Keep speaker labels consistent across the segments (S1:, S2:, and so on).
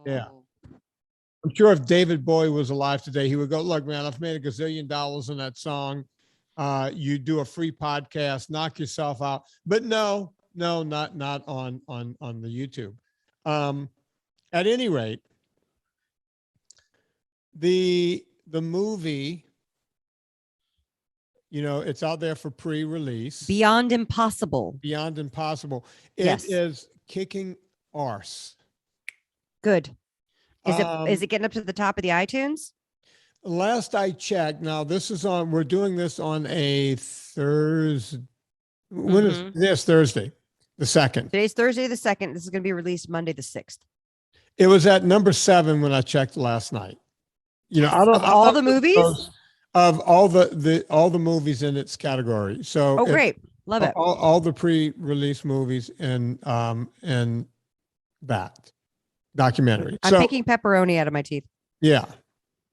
S1: Yeah. I'm sure if David Bowie was alive today, he would go, look, man, I've made a gazillion dollars on that song. You do a free podcast, knock yourself out. But no, not on the YouTube. At any rate, the movie, you know, it's out there for pre-release.
S2: Beyond Impossible.
S1: Beyond Impossible. It is kicking arse.
S2: Good. Is it getting up to the top of the iTunes?
S1: Last I checked, now this is on, we're doing this on a Thursday. When is this? Thursday, the 2nd.
S2: Today's Thursday the 2nd. This is going to be released Monday the 6th.
S1: It was at number 7 when I checked last night. You know,
S2: all the movies?
S1: Of all the movies in its category. So
S2: great. Love it.
S1: All the pre-release movies and that documentary.
S2: I'm picking pepperoni out of my teeth.
S1: Yeah.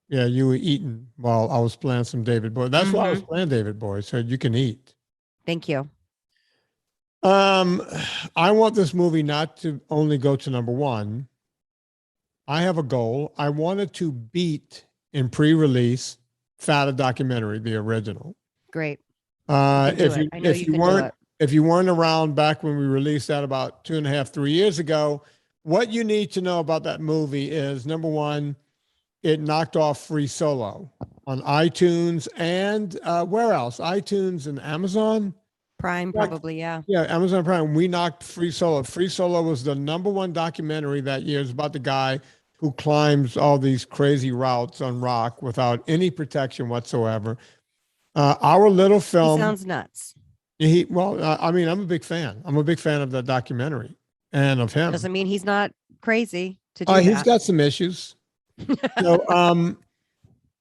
S1: Yeah, you were eating while I was playing some David Bowie. That's why I was playing David Bowie, so you can eat.
S2: Thank you.
S1: I want this movie not to only go to number 1. I have a goal. I wanted to beat in pre-release Fata documentary, the original.
S2: Great.
S1: If you weren't around back when we released that about 2.5, 3 years ago, what you need to know about that movie is, number 1, it knocked off Free Solo on iTunes and where else? iTunes and Amazon
S2: Prime, probably. Yeah.
S1: Yeah. Amazon Prime. We knocked Free Solo. Free Solo was the number 1 documentary that year. It's about the guy who climbs all these crazy routes on rock without any protection whatsoever. Our little film.
S2: He sounds nuts.
S1: I mean, I'm a big fan. I'm a big fan of that documentary and of him.
S2: Doesn't mean he's not crazy to do
S1: He's got some issues. So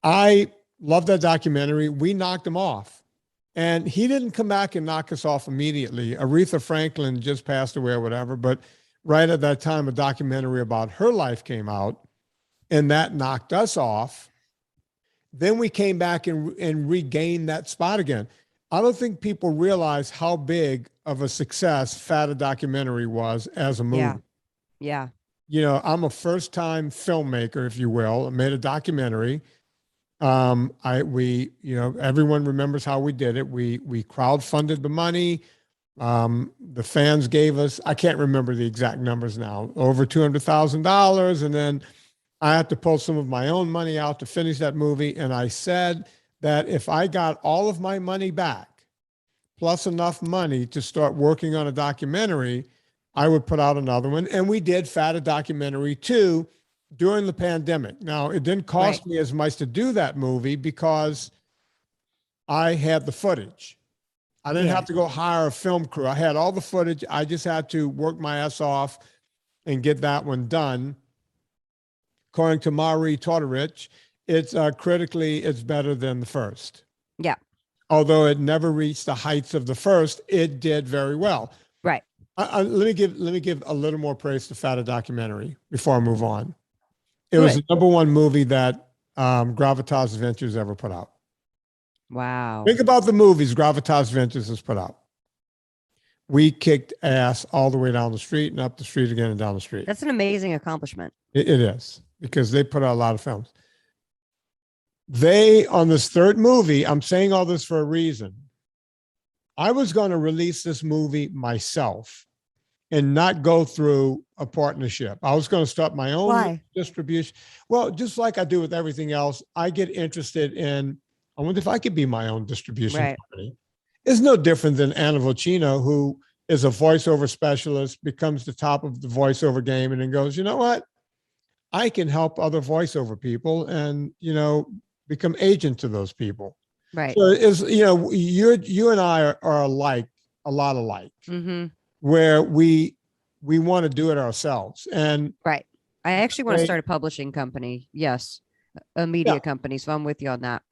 S1: I love that documentary. We knocked him off, and he didn't come back and knock us off immediately. Aretha Franklin just passed away or whatever, but right at that time, a documentary about her life came out, and that knocked us off. Then we came back and regained that spot again. I don't think people realize how big of a success Fata documentary was as a movie.
S2: Yeah.
S1: You know, I'm a first-time filmmaker, if you will. I made a documentary. Everyone remembers how we did it. We crowdfunded the money. The fans gave us, I can't remember the exact numbers now, over $200,000. And then I had to pull some of my own money out to finish that movie. And I said that if I got all of my money back, plus enough money to start working on a documentary, I would put out another one. And we did Fata documentary 2 during the pandemic. Now, it didn't cost me as much to do that movie because I had the footage. I didn't have to go hire a film crew. I had all the footage. I just had to work my ass off and get that one done. According to Marie Tortorich, it's critically, it's better than the first.
S2: Yeah.
S1: Although it never reached the heights of the first, it did very well.
S2: Right.
S1: Let me give a little more praise to Fata documentary before I move on. It was the number 1 movie that Gravitas Ventures ever put out.
S2: Wow.
S1: Think about the movies Gravitas Ventures has put out. We kicked ass all the way down the street and up the street again and down the street.
S2: That's an amazing accomplishment.
S1: It is, because they put out a lot of films. They, on this 3rd movie, I'm saying all this for a reason. I was going to release this movie myself and not go through a partnership. I was going to start my own distribution. Well, just like I do with everything else, I get interested in, I wonder if I could be my own distribution company. It's no different than Anna Vocino, who is a voiceover specialist, becomes the top of the voiceover game, and then goes, you know what? I can help other voiceover people and, become agent to those people.
S2: Right.
S1: So it's, you and I are alike, a lot alike, where we want to do it ourselves. And
S2: right. I actually want to start a publishing company. Yes. A media company. So I'm with you on that.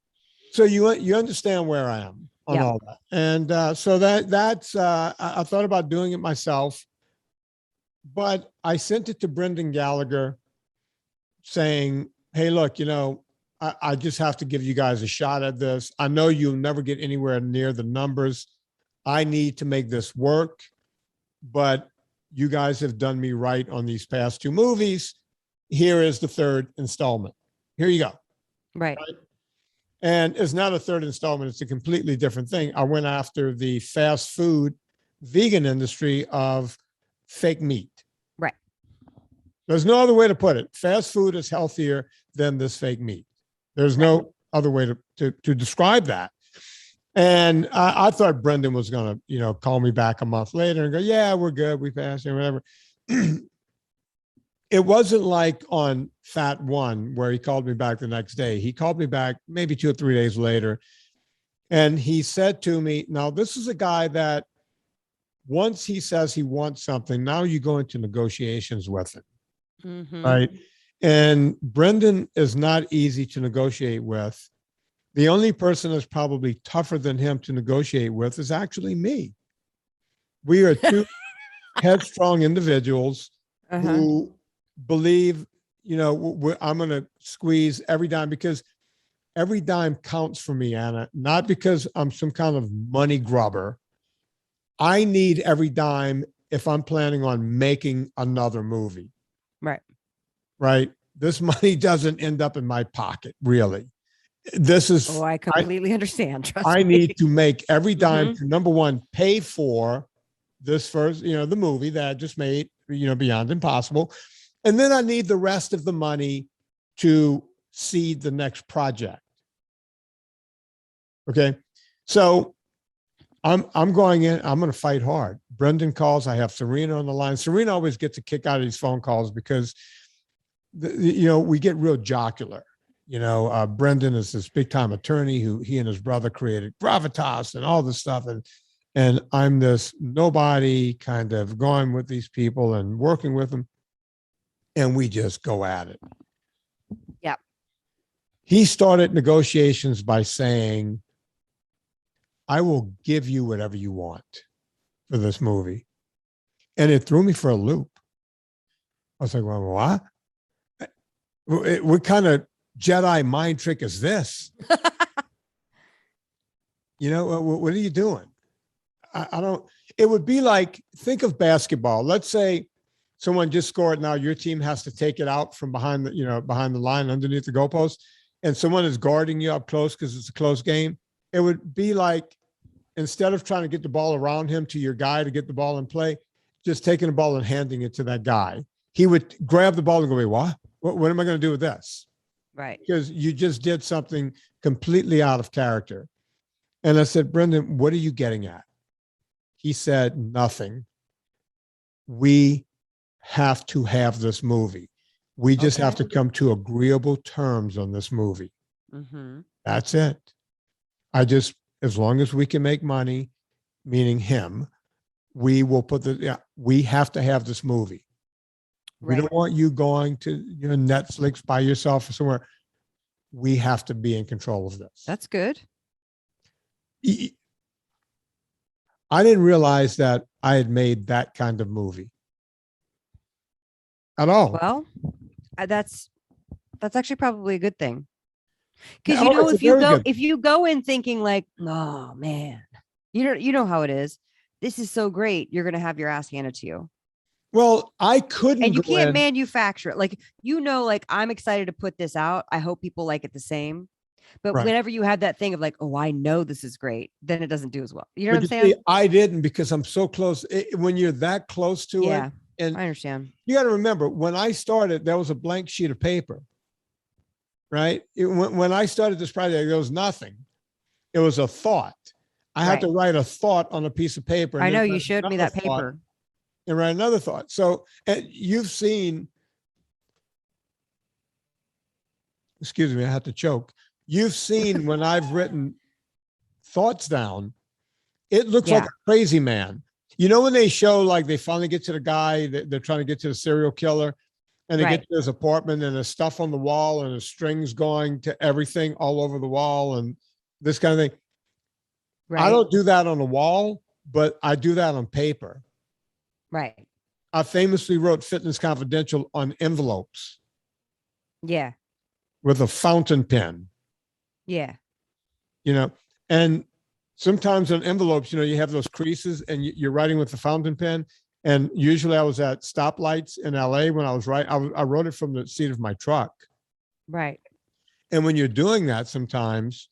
S1: So you understand where I am on all that. And so that's I thought about doing it myself, but I sent it to Brendan Gallagher saying, hey, look, I just have to give you guys a shot at this. I know you'll never get anywhere near the numbers. I need to make this work, but you guys have done me right on these past 2 movies. here is the third installment. Here you go.
S2: Right.
S1: And it's not a third installment. It's a completely different thing. I went after the fast food vegan industry of fake meat.
S2: Right.
S1: There's no other way to put it. Fast food is healthier than this fake meat. There's no other way to describe that. And I thought Brendan was going to, call me back a month later and go, yeah, we're good. We passed or whatever. It wasn't like on Fat One where he called me back the next day. He called me back maybe 2 or 3 days later. And he said to me, now this is a guy that once he says he wants something, now you go into negotiations with him.
S2: Mm-hmm.
S1: Right. And Brendan is not easy to negotiate with. The only person that's probably tougher than him to negotiate with is actually me. We are two headstrong individuals who believe, I'm going to squeeze every dime because every dime counts for me, Anna, not because I'm some kind of money grubber. I need every dime if I'm planning on making another movie.
S2: Right.
S1: Right. This money doesn't end up in my pocket, really. This is.
S2: Oh, I completely understand. Trust
S1: I
S2: me.
S1: need to make every dime to, number one, pay for this first, the movie that I just made, Beyond Impossible. And then I need the rest of the money to seed the next project. Okay. So I'm going in, I'm going to fight hard. Brendan calls. I have Serena on the line. Serena always gets a kick out of these phone calls because, we get real jocular. Brendan is this big time attorney who he and his brother created Gravitas and all this stuff. And I'm this nobody kind of going with these people and working with them. And we just go at it.
S2: Yeah.
S1: He started negotiations by saying, I will give you whatever you want for this movie. And it threw me for a loop. I was like, well, what? What kind of Jedi mind trick is this? What are you doing? I don't, it would be like, think of basketball. Let's say someone just scored. Now your team has to take it out from behind the line underneath the goalpost, and someone is guarding you up close because it's a close game. It would be like, instead of trying to get the ball around him to your guy to get the ball in play, just taking the ball and handing it to that guy. He would grab the ball and go, wait, what? What am I going to do with this?
S2: Right.
S1: Because you just did something completely out of character. And I said, Brendan, what are you getting at? He said, nothing. We have to have this movie. We just have to come to agreeable terms on this movie.
S2: Mm-hmm.
S1: That's it. As long as we can make money, meaning him, we will we have to have this movie. Right. We don't want you going to Netflix by yourself or somewhere. We have to be in control of this.
S2: That's good.
S1: I didn't realize that I had made that kind of movie at all.
S2: Well, that's actually probably a good thing. Because if you go in thinking like, oh man, you know how it is. This is so great. You're going to have your ass handed to you.
S1: Well, I couldn't.
S2: And you can't manufacture it. Like, I'm excited to put this out. I hope people like it the same. But whenever you have that thing of like, oh, I know this is great, then it doesn't do as well. You know what I'm saying?
S1: See, I didn't, because I'm so close. When you're that close to it. And
S2: I understand.
S1: You got to remember, when I started, there was a blank sheet of paper, right? When I started this project, there was nothing. It was a thought. I had to write a thought on a piece of paper.
S2: I know you showed me that paper.
S1: And write another thought. So you've seen, excuse me, I had to choke. You've seen when I've written thoughts down, it looks like a crazy man. When they show, like, they finally get to the guy, they're trying to get to the serial killer, and they get to his apartment and there's stuff on the wall and there's strings going to everything all over the wall and this kind of thing. Right. I don't do that on the wall, but I do that on paper.
S2: Right.
S1: I famously wrote Fitness Confidential on envelopes.
S2: Yeah.
S1: With a fountain pen.
S2: Yeah.
S1: And sometimes on envelopes, you have those creases and you're writing with the fountain pen And usually I was at stoplights in LA when I was I wrote it from the seat of my truck.
S2: Right.
S1: And when you're doing that, sometimes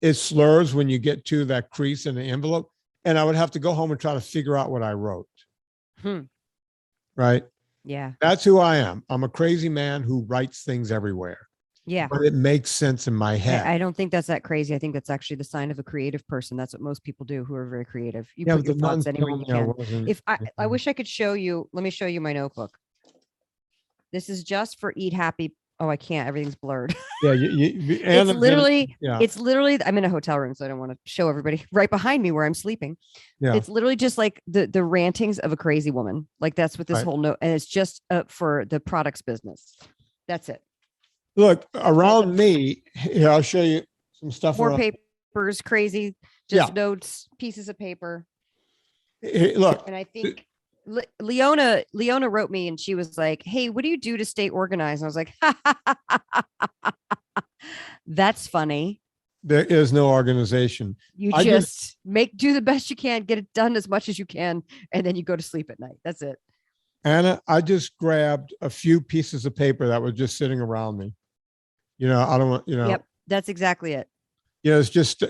S1: it slurs when you get to that crease in the envelope. And I would have to go home and try to figure out what I wrote. Right.
S2: Yeah.
S1: That's who I am. I'm a crazy man who writes things everywhere.
S2: Yeah.
S1: But it makes sense in my head.
S2: I don't think that's that crazy. I think that's actually the sign of a creative person. That's what most people do who are very creative. You put your thoughts anywhere you can. If I wish I could show you, let me show you my notebook. This is just for Eat Happy. Oh, I can't. Everything's blurred.
S1: Yeah.
S2: It's literally, I'm in a hotel room, so I don't want to show everybody right behind me where I'm sleeping. Yeah. It's literally just like the rantings of a crazy woman. Like that's what this whole note, and it's just for the products business. That's it.
S1: Look, around me, here, I'll show you some stuff.
S2: More papers, crazy, just notes, pieces of paper.
S1: Hey, look.
S2: And I think Leona wrote me and she was like, "Hey, what do you do to stay organized?" And I was like, "That's funny.
S1: There is no organization.
S2: You just do the best you can, get it done as much as you can, and then you go to sleep at night. That's it."
S1: Anna, I just grabbed a few pieces of paper that were just sitting around me. I don't want,
S2: Yep, that's exactly it.
S1: It's just,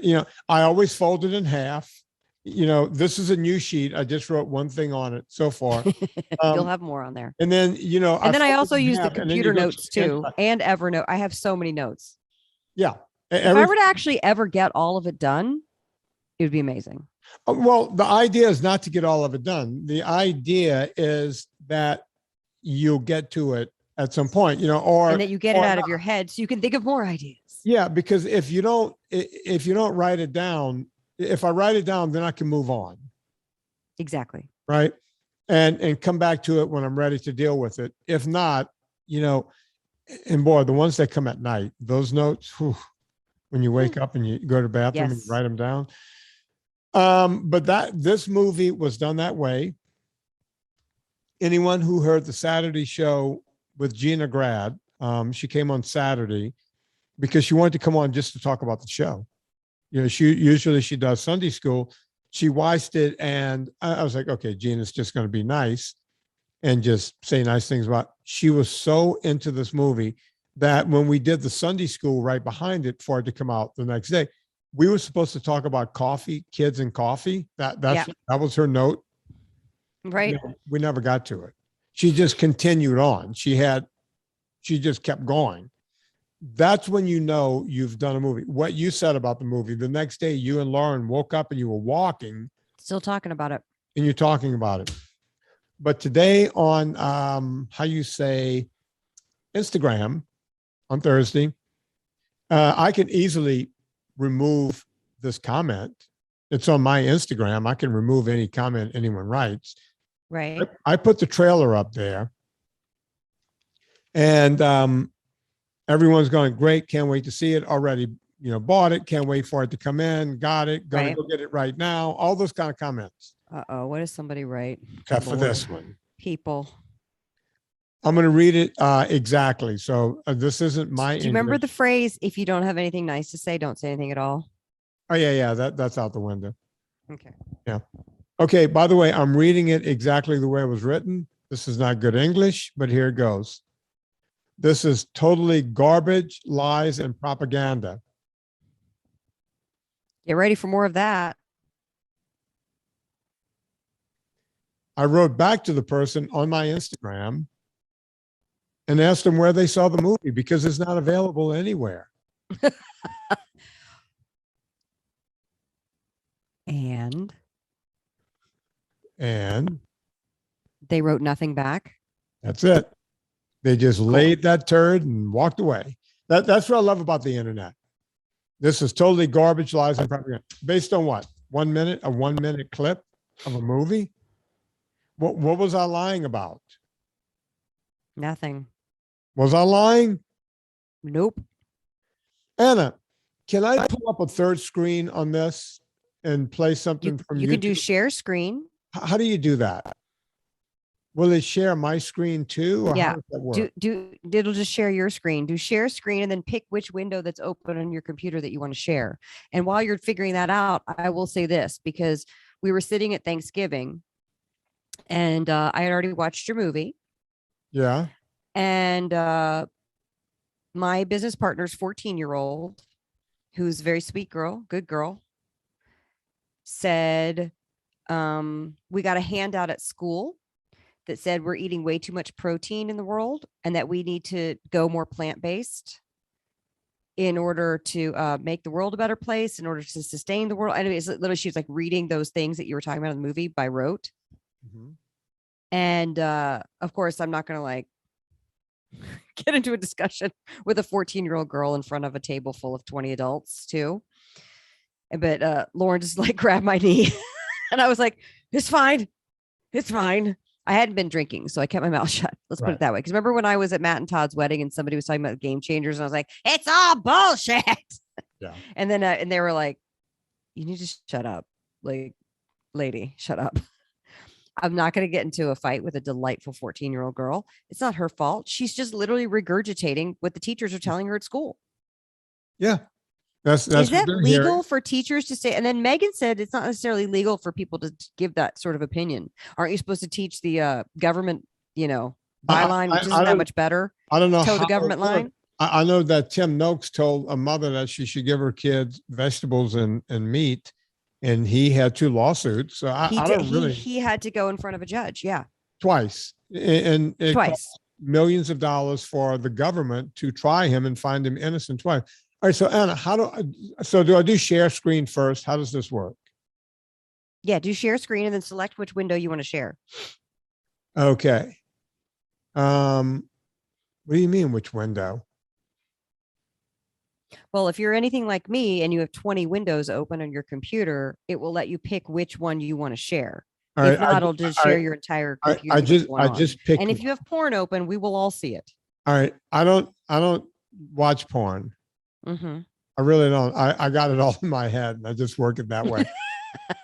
S1: I always fold it in half. This is a new sheet. I just wrote one thing on it so far.
S2: You'll have more on there.
S1: And then,
S2: and then I also use the computer notes too, and Evernote. I have so many notes.
S1: Yeah.
S2: If I were to actually ever get all of it done, it would be amazing.
S1: Well, the idea is not to get all of it done. The idea is that you'll get to it at some point, and
S2: that you get it out of your head so you can think of more ideas.
S1: Yeah, because if you don't write it down, if I write it down, then I can move on.
S2: Exactly.
S1: Right. And come back to it when I'm ready to deal with it. If not, and boy, the ones that come at night, those notes, when you wake up and you go to the bathroom and you write them down. But this movie was done that way. Anyone who heard the Saturday show with Gina Grad, she came on Saturday because she wanted to come on just to talk about the show. She does Sunday school. She watched it and I was like, okay, Gina's just going to be nice and just say nice things about. She was so into this movie that when we did the Sunday school right behind it for it to come out the next day, we were supposed to talk about coffee, kids and coffee. That was her note.
S2: Right.
S1: We never got to it. She just continued on. She just kept going. That's when you've done a movie. What you said about the movie, the next day you and Lauren woke up and you were walking.
S2: Still talking about it.
S1: And you're talking about it. But today on, Instagram on Thursday, I can easily remove this comment. It's on my Instagram. I can remove any comment anyone writes.
S2: Right.
S1: I put the trailer up there and everyone's going, great. Can't wait to see it. Already, bought it. Can't wait for it to come in. Got it. Gonna go get it right now. All those kind of comments.
S2: Uh-oh. What does somebody write?
S1: Except for this one.
S2: People.
S1: I'm going to read it exactly. So this isn't my.
S2: Do you remember the phrase, if you don't have anything nice to say, don't say anything at all?
S1: Oh, yeah. That's out the window.
S2: Okay.
S1: Yeah. Okay. By the way, I'm reading it exactly the way it was written. This is not good English, but here it goes. This is totally garbage, lies, and propaganda.
S2: Get ready for more of that.
S1: I wrote back to the person on my Instagram and asked them where they saw the movie because it's not available anywhere.
S2: And they wrote nothing back.
S1: That's it. They just laid that turd and walked away. That's what I love about the internet. This is totally garbage, lies, and propaganda. Based on what? 1 minute, a 1 minute clip of a movie? What was I lying about?
S2: Nothing.
S1: Was I lying?
S2: Nope.
S1: Anna, can I pull up a third screen on this and play something from
S2: you
S1: YouTube?
S2: can do share screen.
S1: How do you do that? Will it share my screen too? Or
S2: yeah.
S1: How does that work?
S2: It'll just share your screen. Do share screen and then pick which window that's open on your computer that you want to share. And while you're figuring that out, I will say this, because we were sitting at Thanksgiving And I had already watched your movie.
S1: Yeah.
S2: And my business partner's 14-year-old, who's a very sweet girl, good girl, said, we got a handout at school that said we're eating way too much protein in the world and that we need to go more plant-based in order to make the world a better place, in order to sustain the world. Anyways, literally, she was like reading those things that you were talking about in the movie by rote. Mm-hmm. And of course, I'm not going to like get into a discussion with a 14-year-old girl in front of a table full of 20 adults too. But Lauren just like grabbed my knee and I was like, it's fine. It's fine. I hadn't been drinking, so I kept my mouth shut. Let's put it that way. Because remember when I was at Matt and Todd's wedding and somebody was talking about game changers and I was like, it's all bullshit. Yeah. And then and they were like, you need to shut up. Like, lady, shut up. I'm not going to get into a fight with a delightful 14-year-old girl. It's not her fault. She's just literally regurgitating what the teachers are telling her at school.
S1: Yeah. Is
S2: that legal for teachers to say? And then Megan said it's not necessarily legal for people to give that sort of opinion. Aren't you supposed to teach the government, byline, which isn't that much better?
S1: I don't know.
S2: Toe the government line.
S1: I know that Tim Noakes told a mother that she should give her kids vegetables and meat, and he had 2 lawsuits. So he had to go in front of a judge. Yeah. Twice. And twice. Millions of dollars for the government to try him and find him innocent twice. All right, so Anna, do I do share screen first? How does this work? Yeah, do share screen and then select which window you want to share. Okay. What do you mean, which window? Well, if you're anything like me and you have 20 windows open on your computer, it will let you pick which one you want to share. If not, it'll just share your entire computer. I just picked. And if you have porn open, we will all see it. All right. I don't watch porn. Mm-hmm. I really don't. I got it all in my head and I just work it that way.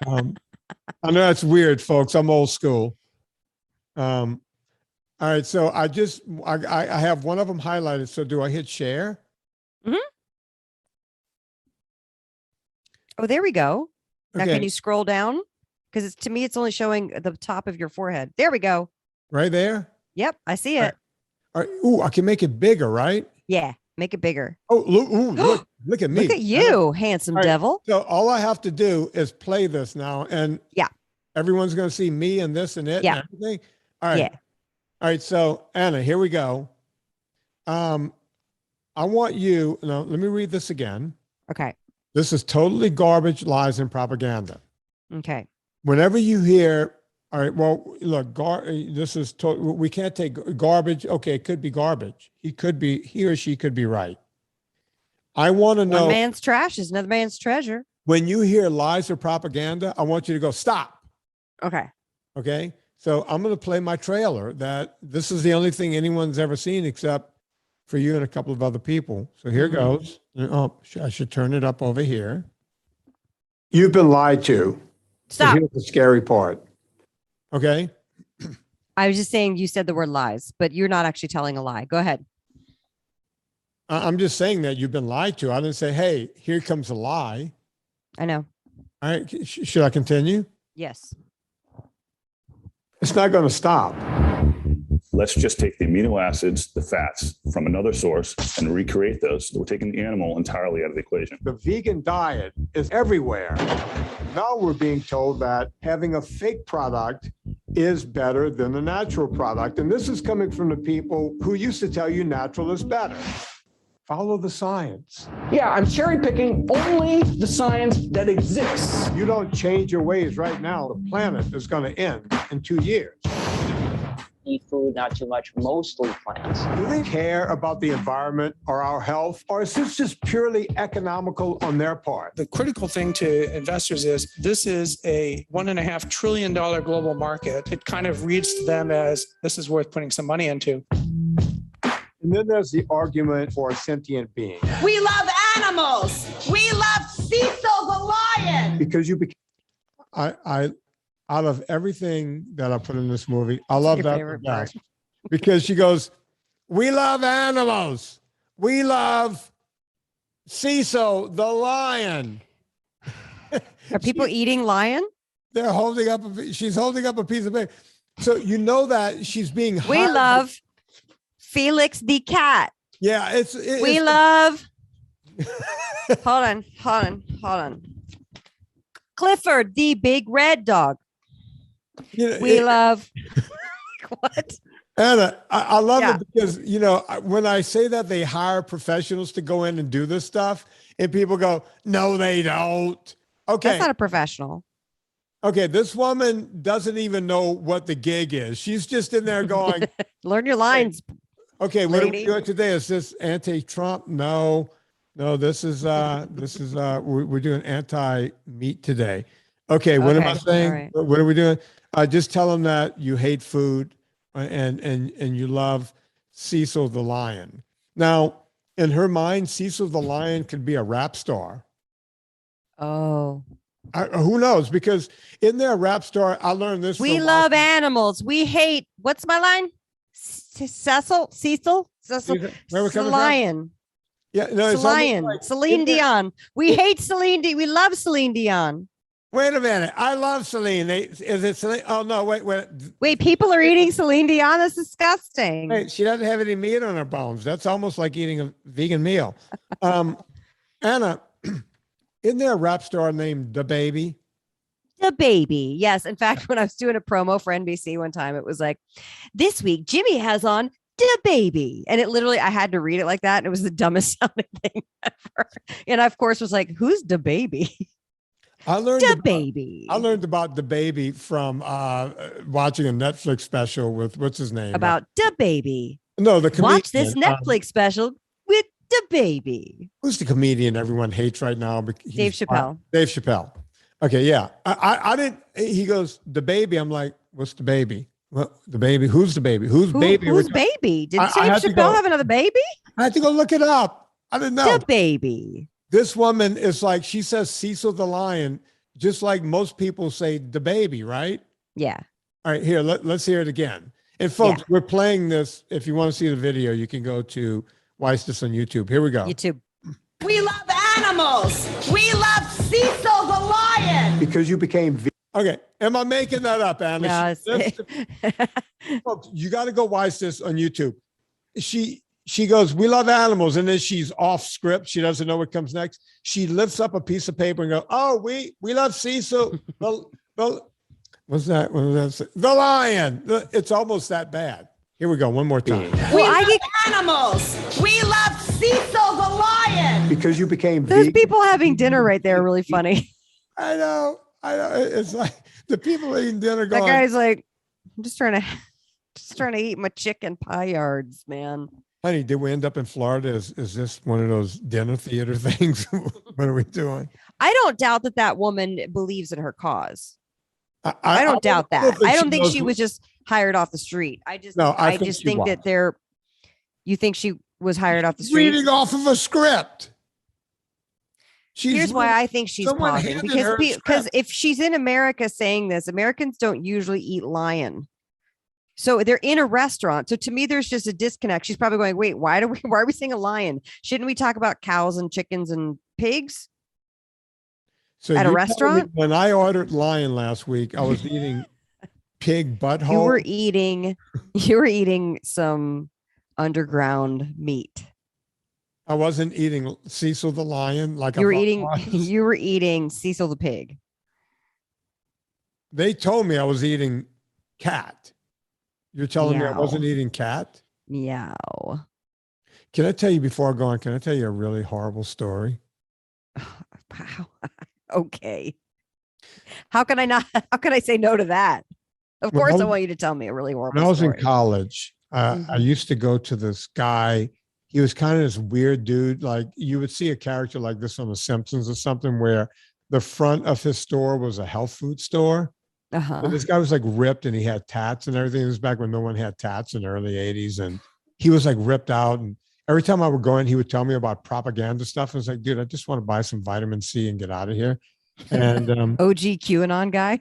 S1: I know that's weird, folks. I'm old school. All right. So I have one of them highlighted. So do I hit share? Mm-hmm. Oh, there we go. Now can you scroll down? Because to me, it's only showing the top of your forehead. There we go. Right there? Yep. I see it. All right. Ooh, I can make it bigger, right? Yeah. Make it bigger. Oh, look at me. Look at you, handsome devil. So all I have to do is play this now. And everyone's going to see me and this and it and everything. All right. Yeah. All right. So Anna, here we go. I want you, now let me read this again. Okay. This is totally garbage, lies, and propaganda. Okay. Whenever you hear, all right, well, look, we can't take garbage. Okay, it could be garbage. He or she could be right. I want to know. One man's trash is another man's treasure. When you hear lies or propaganda, I want you to go, stop. Okay. Okay. So I'm going to play my trailer that this is the only thing anyone's ever seen except for you and a couple of other people. So here goes. Oh, I should turn it up over here. You've been lied to. Stop. So here's the scary part. Okay. I was just saying you said the word lies, but you're not actually telling a lie. Go ahead. I'm just saying that you've been lied to. I didn't say, hey, here comes a lie. I know. All right. Should I continue? Yes. It's not going to stop.
S3: Let's just take the amino acids, the fats from another source and recreate those. So we're taking the animal entirely out of the equation.
S1: The vegan diet is everywhere. Now we're being told that having a fake product is better than the natural product. And this is coming from the people who used to tell you natural is better. Follow the science.
S4: Yeah, I'm cherry picking only the science that exists.
S1: You don't change your ways right now, the planet is going to end in 2 years.
S5: Eat food, not too much, mostly plants.
S1: Do they care about the environment or our health, or is this just purely economical on their part?
S6: The critical thing to investors is this is a $1.5 trillion global market. It kind of reads to them as this is worth putting some money into.
S1: And then there's the argument for a sentient being.
S7: We love animals. We love Cecil the lion.
S1: Because you became, I out of everything that I put in this movie, I love that the best. Because she goes, we love animals. We love Cecil the lion.
S2: Are people eating lion?
S1: They're holding up, she's holding up a piece of bacon. So you know that she's being
S2: We
S1: hired.
S2: love Felix the cat.
S1: Yeah,
S2: We love. Hold on. Clifford the big red dog.
S1: You know,
S2: We love. What?
S1: Anna, I love
S2: Yeah.
S1: it because, when I say that they hire professionals to go in and do this stuff, and people go, no, they don't. Okay.
S2: That's not a professional.
S1: Okay. This woman doesn't even know what the gig is. She's just in there going,
S2: Learn your lines.
S1: okay, what are we
S2: Lady.
S1: doing today? Is this anti-Trump? No, this is we're doing anti-meat today. Okay. What am I
S2: Okay,
S1: saying?
S2: all right.
S1: What are we doing? Just tell them that you hate food and you love Cecil the lion. Now, in her mind, Cecil the lion could be a rap star.
S2: Oh.
S1: Who knows? Because in their rap star, I learned this.
S2: We
S1: from
S2: love animals. We hate. What's my line? Cecil.
S1: Where we coming
S2: lion.
S1: Yeah, no, it's
S2: Lion.
S1: almost like-
S2: Celine Dion. We hate Celine Dion. We love Celine Dion.
S1: Wait a minute. I love Celine. Is it Celine? Oh no, wait.
S2: Wait, people are eating Celine Dion. That's disgusting.
S1: Wait, she doesn't have any meat on her bones. That's almost like eating a vegan meal. Anna, isn't there a rap star named DaBaby?
S2: DaBaby. Yes. In fact, when I was doing a promo for NBC one time, it was like, this week, Jimmy has on DaBaby. And it literally, I had to read it like that. And it was the dumbest sounding thing ever. And I, of course, was like, who's DaBaby?
S1: I learned
S2: DaBaby.
S1: I learned about DaBaby from watching a Netflix special with what's his name?
S2: About DaBaby.
S1: No, the comedian.
S2: Watch this Netflix special with DaBaby.
S1: Who's the comedian everyone hates right now?
S2: Dave Chappelle.
S1: Dave Chappelle. Okay, yeah. I didn't. He goes DaBaby. I'm like, what's DaBaby? What DaBaby? Who's DaBaby? Who's baby?
S2: Who's baby? Did
S1: I
S2: Dave
S1: had to
S2: Chappelle
S1: go-
S2: have another baby?
S1: I had to go look it up. I didn't know.
S2: DaBaby.
S1: This woman is like, she says Cecil the lion, just like most people say DaBaby, right?
S2: Yeah.
S1: All right, here, let's hear it again. And folks, we're playing this. If you want to see the video, you can go to Watch This on YouTube. Here we go.
S2: YouTube.
S7: We love animals. We love Cecil the lion.
S4: Because you became
S1: Okay, am I making that up, Anna?
S2: No,
S1: Folks, you got to go watch this on YouTube. She goes, we love animals, and then she's off script. She doesn't know what comes next. She lifts up a piece of paper and goes, "Oh, we love Cecil. What's that? What was that? The lion." It's almost that bad. Here we go. One more time.
S7: We love animals. We love Cecil the lion.
S4: because you became
S2: Those people having dinner right there are really funny.
S1: I know. It's like the people eating dinner
S2: That
S1: going,
S2: guy's like, I'm just trying to eat my chicken pie yards, man.
S1: honey, did we end up in Florida? Is this one of those dinner theater things? What are we doing?
S2: I don't doubt that woman believes in her cause.
S1: I
S2: don't doubt that. I don't think
S1: knows
S2: she was just hired off the street. I just
S1: think she
S2: think
S1: was.
S2: that you think she was hired off the street.
S1: reading off of a script.
S2: Here's why I think she's
S1: someone
S2: pausing,
S1: handed her a
S2: because
S1: script.
S2: if she's in America saying this, Americans don't usually eat lion. So they're in a restaurant. So to me, there's just a disconnect. She's probably going, wait, why are we saying a lion? Shouldn't we talk about cows and chickens and pigs?
S1: So
S2: at a
S1: you're telling me
S2: restaurant?
S1: When I ordered lion last week, I was eating pig butthole.
S2: You were eating some underground meat.
S1: I wasn't eating Cecil the lion like
S2: You were
S1: I
S2: eating
S1: was.
S2: you were eating Cecil the pig.
S1: They told me I was eating cat. You're telling me I
S2: Meow.
S1: wasn't eating cat?
S2: Meow.
S1: Can I tell you before I go on? Can I tell you a really horrible story?
S2: Wow. Okay. How can I say no to that? Of
S1: When
S2: course,
S1: I
S2: I
S1: was-
S2: want you to tell me a really horrible
S1: When I was
S2: story.
S1: in college, I used to go to this guy. He was kind of this weird dude. Like you would see a character like this on The Simpsons or something, where the front of his store was a health food store.
S2: Uh-huh.
S1: And this guy was like ripped and he had tats and everything. This was back when no one had tats in the early 80s. And he was like ripped out. And every time I would go in, he would tell me about propaganda stuff. I was like, dude, I just want to buy some vitamin C and get out of here. And
S2: OG QAnon guy.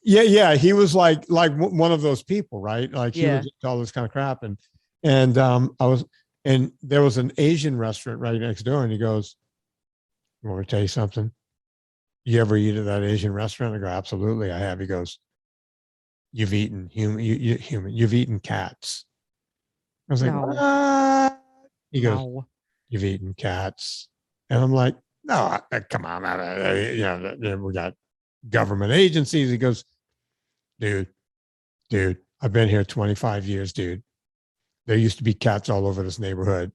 S1: yeah, he was like one of those people, right? Like he
S2: Yeah.
S1: would just all this kind of crap. And there was an Asian restaurant right next door. And he goes, "You want me to tell you something? You ever eat at that Asian restaurant?" I go, "Absolutely, I have." He goes, you've eaten you've eaten cats. I was like,
S2: No.
S1: what? He goes,
S2: No.
S1: you've eaten cats. And I'm like, no, come on. We got government agencies. He goes, dude, I've been here 25 years, dude. There used to be cats all over this neighborhood.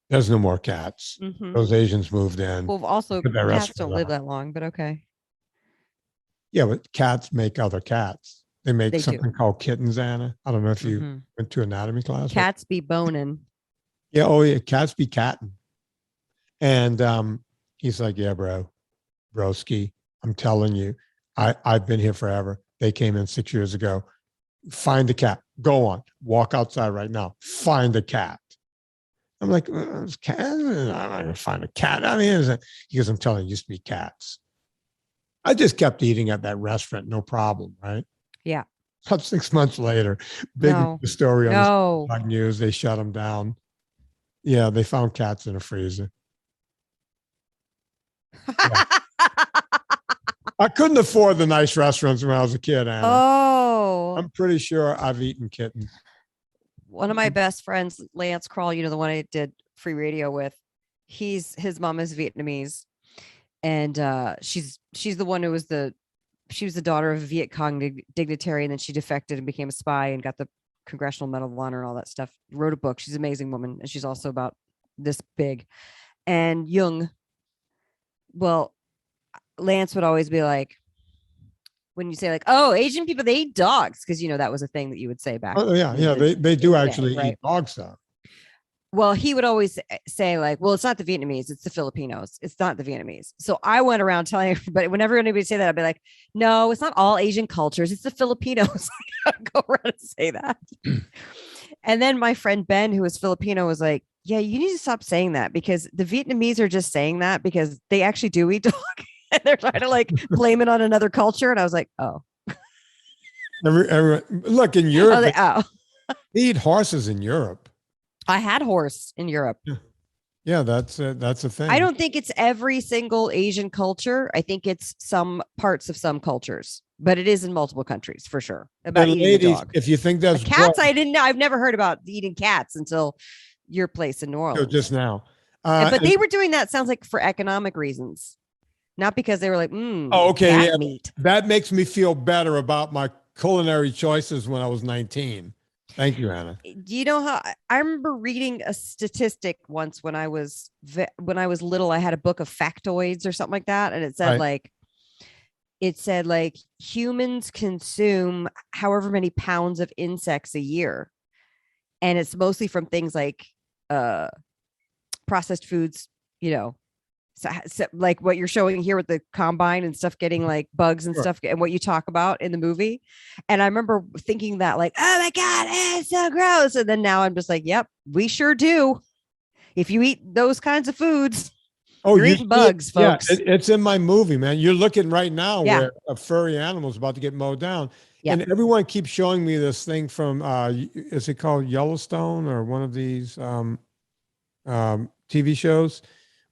S1: There's no more cats.
S2: Mm-hmm.
S1: Those Asians moved in.
S2: Well, also cats don't live that long, but okay.
S1: Yeah, but cats make other cats. They make something called kittens, Anna. I don't know if you went to anatomy class.
S2: Cats be boning.
S1: Yeah, oh yeah, cats be catting. And he's like, yeah, broski, I'm telling you, I've been here forever. They came in 6 years ago. Find the cat. Go on. Walk outside right now. Find the cat. I'm like, cat? I'm not going to find a cat. I mean, he goes, I'm telling you, it used to be cats. I just kept eating at that restaurant, no problem, right?
S2: Yeah.
S1: About 6 months later, big story on the news, they shut them down. Yeah, they found cats in a freezer. Yeah. I couldn't afford the nice restaurants when I was a kid, Anna.
S2: Oh.
S1: I'm pretty sure I've eaten kittens.
S2: One of my best friends, Lance Kroll, the one I did free radio with, his mom is Vietnamese. And she's the one who was she was the daughter of a Viet Cong dignitary, and then she defected and became a spy and got the Congressional Medal of Honor and all that stuff. Wrote a book. She's an amazing woman, and she's also about this big. And Jung, well, Lance would always be like, when you say like, oh, Asian people, they eat dogs, because that was a thing that you would say back.
S1: Oh yeah, they do actually eat dog stuff.
S2: Well, he would always say like, well, it's not the Vietnamese, it's the Filipinos. It's not the Vietnamese. So I went around telling everybody, whenever anybody would say that, I'd be like, no, it's not all Asian cultures. It's the Filipinos. I'd go around and say that. And then my friend Ben, who was Filipino, was like, yeah, you need to stop saying that, because the Vietnamese are just saying that because they actually do eat dog. And they're trying to like blame it on another culture. And I was like, oh.
S1: Look, in Europe, they eat horses in Europe.
S2: I had horse in Europe.
S1: Yeah, that's a thing.
S2: I don't think it's every single Asian culture. I think it's some parts of some cultures, but it is in multiple countries for sure. About eating
S1: ladies,
S2: a dog.
S1: If you think that's
S2: cats, I didn't know. I've never heard about eating cats until your place in New Orleans.
S1: Just now.
S2: But they were doing that, sounds like, for economic reasons, not because they were like,
S1: cat
S2: meat.
S1: That makes me feel better about my culinary choices when I was 19. Thank you, Anna.
S2: Do you know how I remember reading a statistic once when I was little? I had a book of factoids or something like that, and it said like humans consume however many pounds of insects a year, and it's mostly from things like processed foods, so like what you're showing here with the combine and stuff, getting like bugs and stuff, and what you talk about in the movie. And I remember thinking that like, oh my God, it's so gross. And then now I'm just like, yep, we sure do. If you eat those kinds of foods, you're eating bugs, folks.
S1: Yeah, it's in my movie, man. You're looking right now where a furry animal is about to get mowed down. Yep. And everyone keeps showing me this thing from, is it called Yellowstone or one of these TV shows?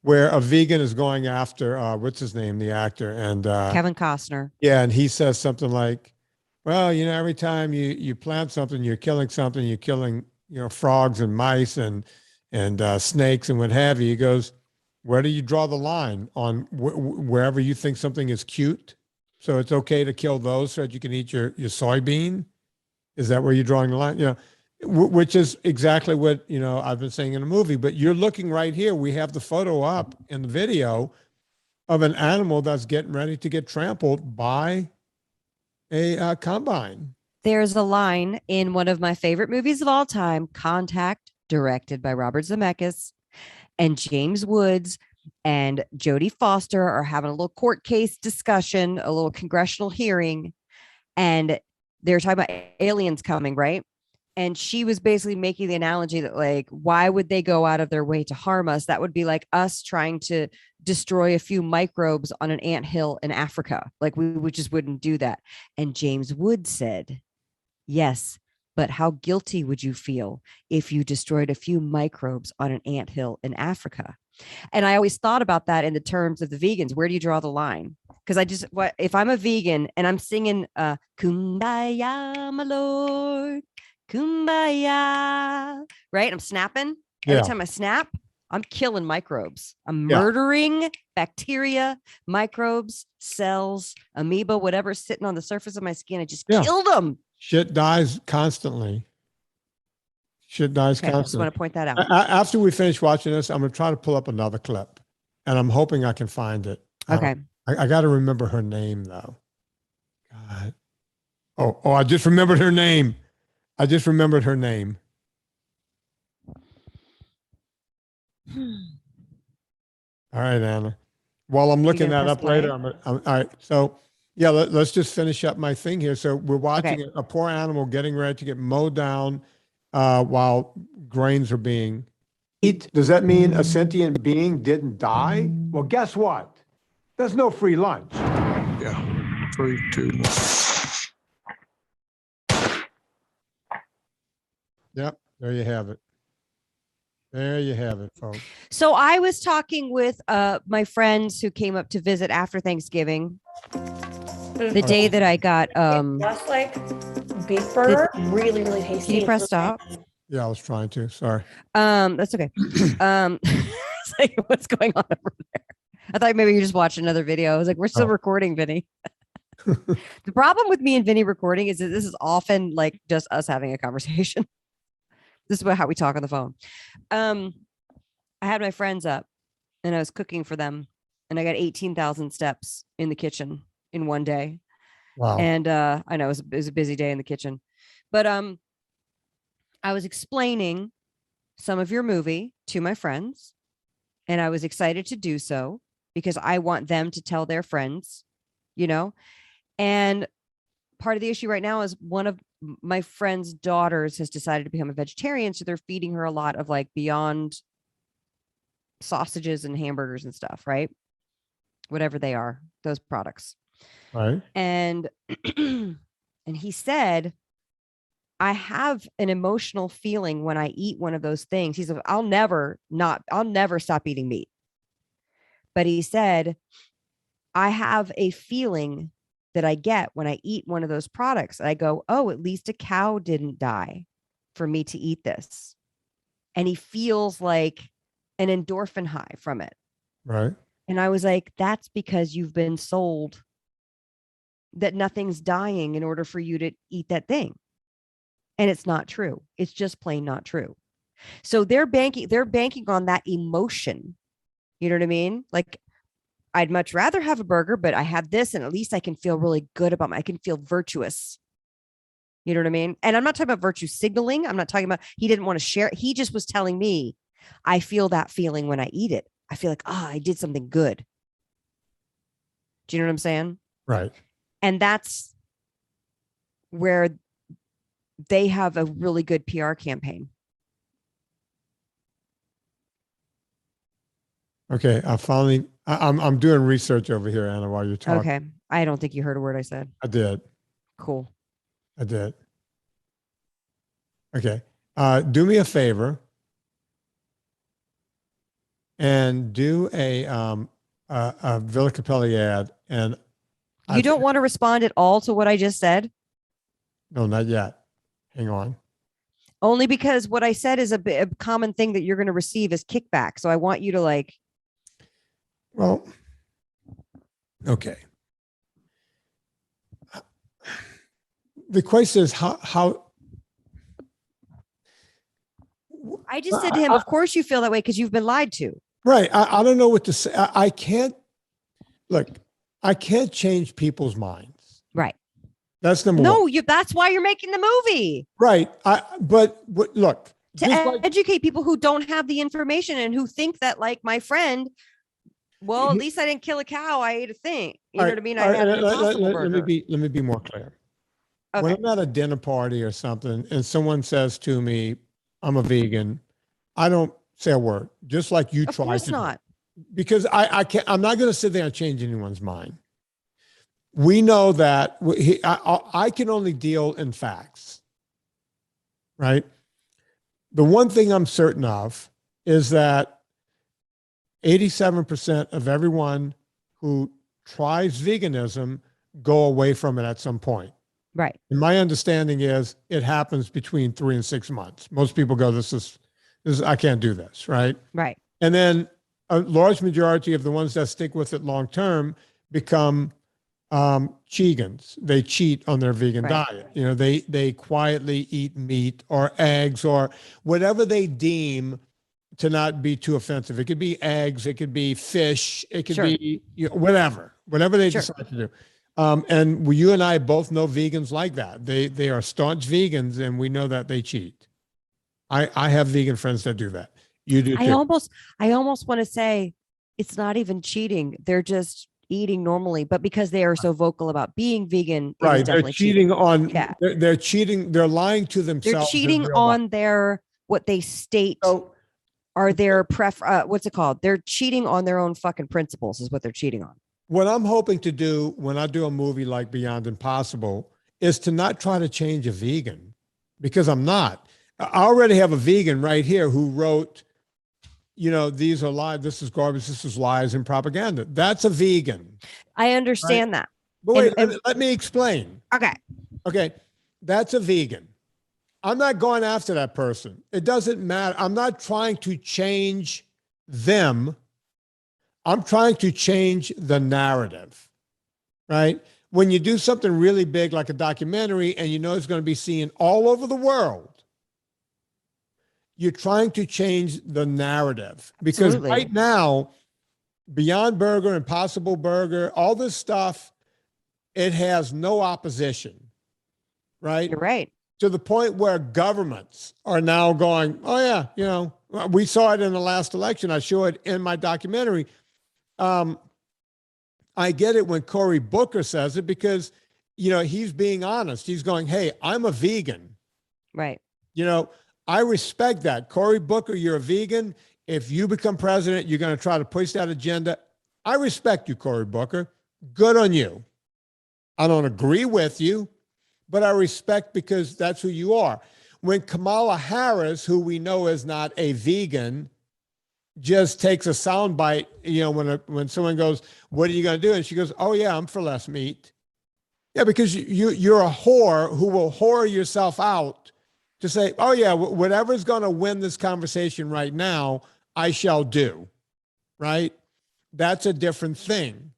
S1: Where a vegan is going after, what's his name, the actor, and
S2: Kevin Costner.
S1: Yeah, and he says something like, well, every time you plant something, you're killing something. You're killing, frogs and mice and snakes and what have you. He goes, where do you draw the line on wherever you think something is cute? So it's okay to kill those so that you can eat your soybean? Is that where you're drawing the line? Which is exactly what, I've been saying in the movie, but you're looking right here. We have the photo up in the video of an animal that's getting ready to get trampled by a combine.
S2: There's a line in one of my favorite movies of all time, Contact, directed by Robert Zemeckis, and James Woods and Jodie Foster are having a little court case discussion, a little congressional hearing, and they're talking about aliens coming, right? And she was basically making the analogy that, like, why would they go out of their way to harm us? That would be like us trying to destroy a few microbes on an anthill in Africa. Like, we just wouldn't do that. And James Wood said, yes, but how guilty would you feel if you destroyed a few microbes on an anthill in Africa? And I always thought about that in the terms of the vegans. Where do you draw the line? Because if I'm a vegan and I'm singing Kumbaya, my Lord, Kumbaya, right? I'm snapping. Every time I snap, I'm killing microbes. I'm murdering bacteria, microbes, cells, amoeba, whatever's sitting on the surface of my skin. I just killed them.
S1: Shit dies constantly. Shit dies constantly.
S2: I just want to point that out.
S1: After we finish watching this, I'm going to try to pull up another clip, and I'm hoping I can find it.
S2: Okay.
S1: I got to remember her name, though. God. Oh, I just remembered her name. All right, Anna. While I'm looking that up later, all right. So, yeah, let's just finish up my thing here. So we're watching a poor animal getting ready to get mowed down while grains are being eaten. Does that mean a sentient being didn't die? Well, guess what? There's no free lunch.
S8: Yeah. 3, 2, 1.
S1: Yep. There you have it. There you have it, folks.
S2: So I was talking with my friends who came up to visit after Thanksgiving. The day that I got
S9: just like beef burger, really, really tasty.
S2: Can you press stop?
S1: Yeah, I was trying to. Sorry.
S2: That's okay. It's like, what's going on over there? I thought maybe you just watched another video. I was like, we're still recording, Vinny. The problem with me and Vinny recording is that this is often like just us having a conversation. This is about how we talk on the phone. I had my friends up and I was cooking for them and I got 18,000 steps in the kitchen in one day.
S1: Wow.
S2: And I know it was a busy day in the kitchen, but I was explaining some of your movie to my friends and I was excited to do so because I want them to tell their friends, you know, and part of the issue right now is one of my friend's daughters has decided to become a vegetarian. So they're feeding her a lot of like Beyond sausages and hamburgers and stuff, right? Whatever they are, those products.
S1: Right.
S2: And, and he said, I have an emotional feeling when I eat one of those things. He said, I'll never stop eating meat. But he said, I have a feeling that I get when I eat one of those products. I go, oh, at least a cow didn't die for me to eat this. And he feels like an endorphin high from it.
S1: Right.
S2: And I was like, that's because you've been sold that nothing's dying in order for you to eat that thing. And it's not true. It's just plain not true. So they're banking on that emotion. You know what I mean? Like, I'd much rather have a burger, but I have this and at least I can feel really good about I can feel virtuous. You know what I mean? And I'm not talking about virtue signaling. I'm not talking about, he didn't want to share it. He just was telling me, I feel that feeling when I eat it. I feel like, I did something good. Do you know what I'm saying?
S1: Right.
S2: And that's where they have a really good PR campaign.
S1: Okay. I'm doing research over here, Anna, while you're talking.
S2: Okay. I don't think you heard a word I said.
S1: I did.
S2: Cool.
S1: I did. Okay. Do me a favor and do a Villa Cappelli ad. And
S2: you don't want to respond at all to what I just said?
S1: No, not yet. Hang on.
S2: Only because what I said is a common thing that you're going to receive is kickback. So I want you to like.
S1: Well, okay. The question is how
S2: I just said to him, of course you feel that way because you've been lied to.
S1: Right. I don't know what to say. I can't change people's minds.
S2: Right.
S1: That's number one.
S2: No, that's why you're making the movie.
S1: Right. But look.
S2: To educate people who don't have the information and who think that, like my friend, well, at least I didn't kill a cow. I ate a thing. You know what I mean? I had an Impossible Burger.
S1: Let me be more clear.
S2: Okay.
S1: When I'm at a dinner party or something and someone says to me, I'm a vegan, I don't say a word, just like you tried to. Of course not. Because I'm not going to sit there and change anyone's mind. We know that I can only deal in facts, right? The one thing I'm certain of is that 87% of everyone who tries veganism go away from it at some point.
S2: Right.
S1: And my understanding is it happens between 3 and 6 months. Most people go, this is, I can't do this. Right.
S2: Right.
S1: And then a large majority of the ones that stick with it long-term become Chegans. They cheat on their vegan diet. You know, they quietly eat meat or eggs or whatever they deem to not be too offensive. It could be eggs, it could be fish, it could be whatever they decide to do. And you and I both know vegans like that. They are staunch vegans, and we know that they cheat. I have vegan friends that do that. You do too.
S2: I almost want to say it's not even cheating. They're just eating normally, but because they are so vocal about being vegan,
S1: right? They're cheating on. Yeah. They're cheating. They're lying to themselves.
S2: They're cheating on what they state are their what's it called? They're cheating on their own fucking principles. Is what they're cheating on.
S1: What I'm hoping to do when I do a movie like Beyond Impossible is to not try to change a vegan, because I'm not. I already have a vegan right here who wrote, you know, these are lies, this is garbage, this is lies and propaganda. That's a vegan.
S2: I understand that.
S1: But wait, let me explain.
S2: Okay.
S1: That's a vegan. I'm not going after that person. It doesn't matter. I'm not trying to change them. I'm trying to change the narrative, right? When you do something really big like a documentary and you know it's going to be seen all over the world, you're trying to change the narrative. Because right now, Beyond Burger, Impossible Burger, all this stuff, it has no opposition, right?
S2: You're right.
S1: To the point where governments are now going, oh yeah, you know, we saw it in the last election. I show it in my documentary. I get it when Cory Booker says it because, you know, he's being honest. He's going, hey, I'm a vegan.
S2: Right.
S1: You know, I respect that. Cory Booker, you're a vegan. If you become president, you're going to try to push that agenda. I respect you, Cory Booker. Good on you. I don't agree with you, but I respect because that's who you are. When Kamala Harris, who we know is not a vegan, just takes a soundbite, you know, when someone goes, what are you going to do? And she goes, oh yeah, I'm for less meat. Yeah, because you're a whore who will whore yourself out to say, oh yeah, whatever's going to win this conversation right now, I shall do, right? That's a different thing.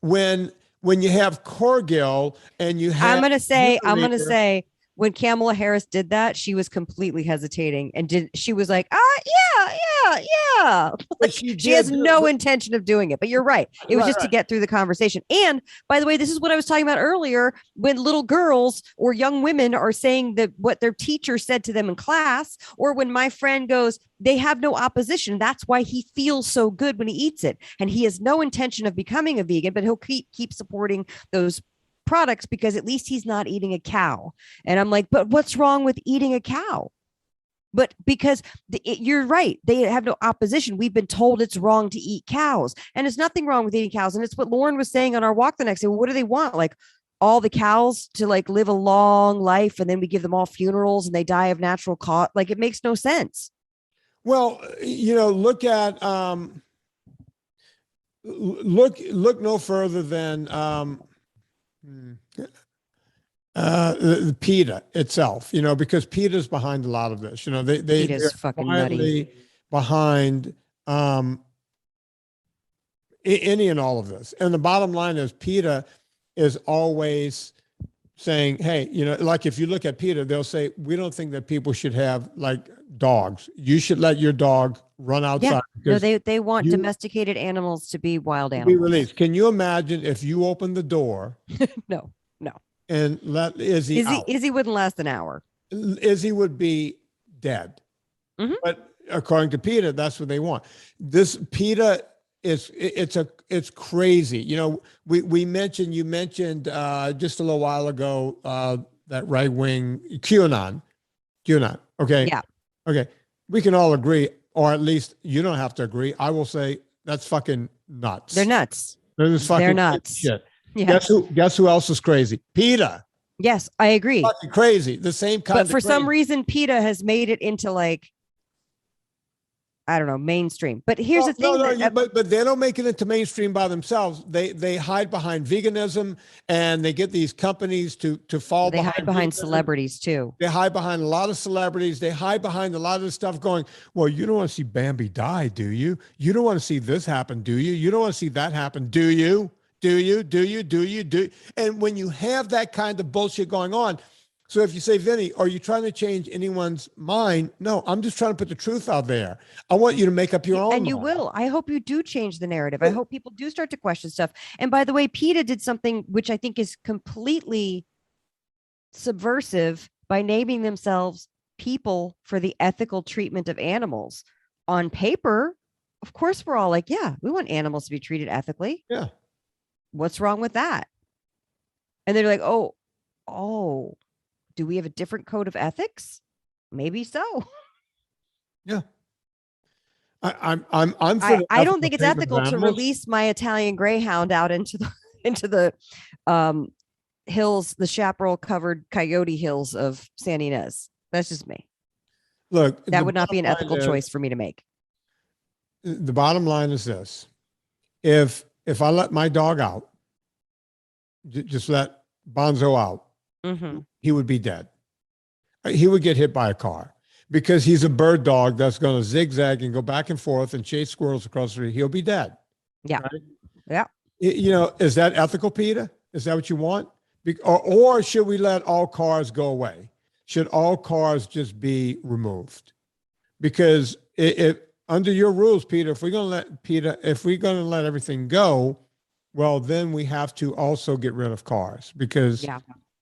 S1: When you have Corgill and you have,
S2: I'm going to say when Kamala Harris did that, she was completely hesitating and she was like, yeah. Like, she has no intention of doing it, but you're right. It was just to get through the conversation. And by the way, this is what I was talking about earlier, when little girls or young women are saying that what their teacher said to them in class, or when my friend goes, they have no opposition. That's why he feels so good when he eats it. And he has no intention of becoming a vegan, but he'll keep supporting those products because at least he's not eating a cow. And I'm like, but what's wrong with eating a cow? But because you're right, they have no opposition. We've been told it's wrong to eat cows, and there's nothing wrong with eating cows. And it's what Lauren was saying on our walk the next day. Well, what do they want? Like all the cows to like live a long life, and then we give them all funerals and they die of natural cause. Like it makes no sense.
S1: Well, you know, look at look no further than the PETA itself, you know, because PETA's behind a lot of this, you know, they're
S2: fucking nutty
S1: behind any and all of this. And the bottom line is PETA is always saying, hey, you know, like if you look at PETA, they'll say, we don't think that people should have like dogs. You should let your dog run outside.
S2: Yeah. No, they want domesticated animals to be wild animals.
S1: Be released. Can you imagine if you open the door?
S2: No.
S1: And let Izzy out.
S2: Izzy wouldn't last an hour.
S1: Izzy would be dead. Mm-hmm. But according to PETA, that's what they want. This PETA it's crazy. You know, you mentioned just a little while ago that right wing QAnon. Okay.
S2: Yeah.
S1: Okay. We can all agree, or at least you don't have to agree. I will say that's fucking nuts.
S2: They're nuts.
S1: They're
S2: nuts.
S1: Shit.
S2: Yes.
S1: Guess who else is crazy? PETA.
S2: Yes, I agree.
S1: Fucking crazy. The same kind.
S2: But for some reason, PETA has made it into like I don't know, mainstream. But here's the thing.
S1: But they don't make it into mainstream by themselves. They hide behind veganism, and they get these companies to fall
S2: they
S1: behind.
S2: Hide behind
S1: veganism.
S2: Celebrities too.
S1: They hide behind a lot of celebrities. They hide behind a lot of the stuff going, well, you don't want to see Bambi die, do you? You don't want to see this happen, do you? You don't want to see that happen, do you? Do you? And when you have that kind of bullshit going on, so if you say, Vinny, are you trying to change anyone's mind? No, I'm just trying to put the truth out there. I want you to make up your own.
S2: And you will. I hope you do change the narrative. I hope people do start to question stuff. And by the way, PETA did something which I think is completely subversive by naming themselves People for the Ethical Treatment of Animals. On paper, of course, we're all like, yeah, we want animals to be treated ethically.
S1: Yeah.
S2: What's wrong with that? And they're like, oh, do we have a different code of ethics? Maybe so.
S1: Yeah. I
S2: don't think it's ethical to release my Italian Greyhound out into the hills, the chaparral covered coyote hills of San Ynez. That's just me.
S1: Look,
S2: that would not be an ethical choice for me to make.
S1: The bottom line is this: if I let my dog out, just let Bonzo out, he would be dead. He would get hit by a car because he's a bird dog that's going to zigzag and go back and forth and chase squirrels across the street. He'll be dead.
S2: Yeah.
S1: Right?
S2: Yeah.
S1: You know, is that ethical, Peter? Is that what you want? Or should we let all cars go away? Should all cars just be removed? Because if under your rules, Peter, if we're going to let everything go, well, then we have to also get rid of cars because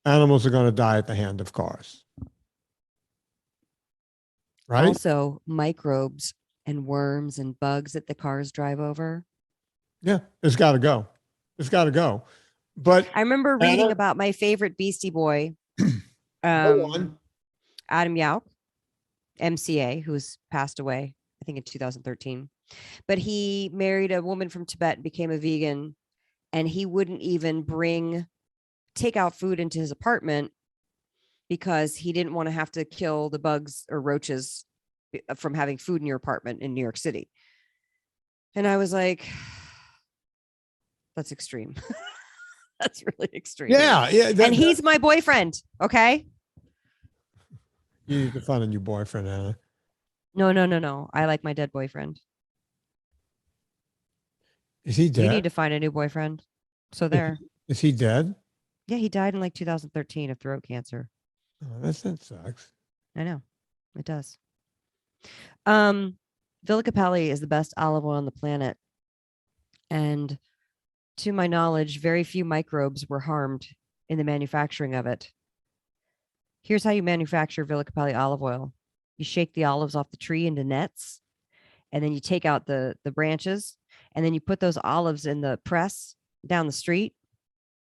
S1: animals are going to die at the hand of cars. Right?
S2: Also, microbes and worms and bugs that the cars drive over.
S1: Yeah, it's got to go. It's got to go. But
S2: I remember reading about my favorite Beastie Boy, Adam Yauch, MCA, who's passed away, I think in 2013. But he married a woman from Tibet and became a vegan. And he wouldn't even take out food into his apartment because he didn't want to have to kill the bugs or roaches from having food in your apartment in New York City. And I was like, that's extreme. That's really extreme.
S1: Yeah.
S2: And he's my boyfriend. Okay.
S1: You need to find a new boyfriend, Anna.
S2: No. I like my dead boyfriend.
S1: Is he dead?
S2: You need to find a new boyfriend. So there.
S1: Is he dead?
S2: Yeah, he died in like 2013 of throat cancer.
S1: Oh, that sucks.
S2: I know. It does. Villa Cappelli is the best olive oil on the planet. And to my knowledge, very few microbes were harmed in the manufacturing of it. Here's how you manufacture Villa Cappelli olive oil. You shake the olives off the tree into nets, and then you take out the branches, and then you put those olives in the press down the street,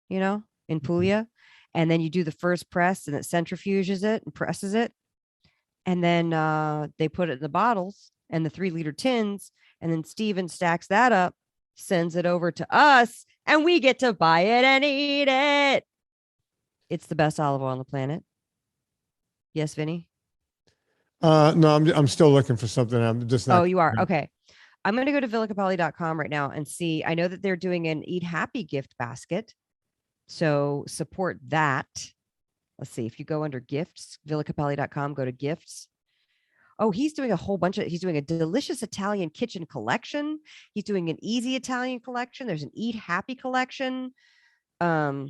S2: in Puglia. And then you do the first press and it centrifuges it and presses it. And then they put it in the bottles and the 3-liter tins. And then Steven stacks that up, sends it over to us, and we get to buy it and eat it. It's the best olive oil on the planet. Yes, Vinny?
S1: No, I'm still looking for something. I'm just not.
S2: Oh, you are? Okay. I'm going to go to villacappelli.com right now and see. I know that they're doing an Eat Happy gift basket. So support that. Let's see. If you go under gifts, villacappelli.com, go to gifts. Oh, he's doing he's doing a delicious Italian kitchen collection. He's doing an easy Italian collection. There's an Eat Happy collection. A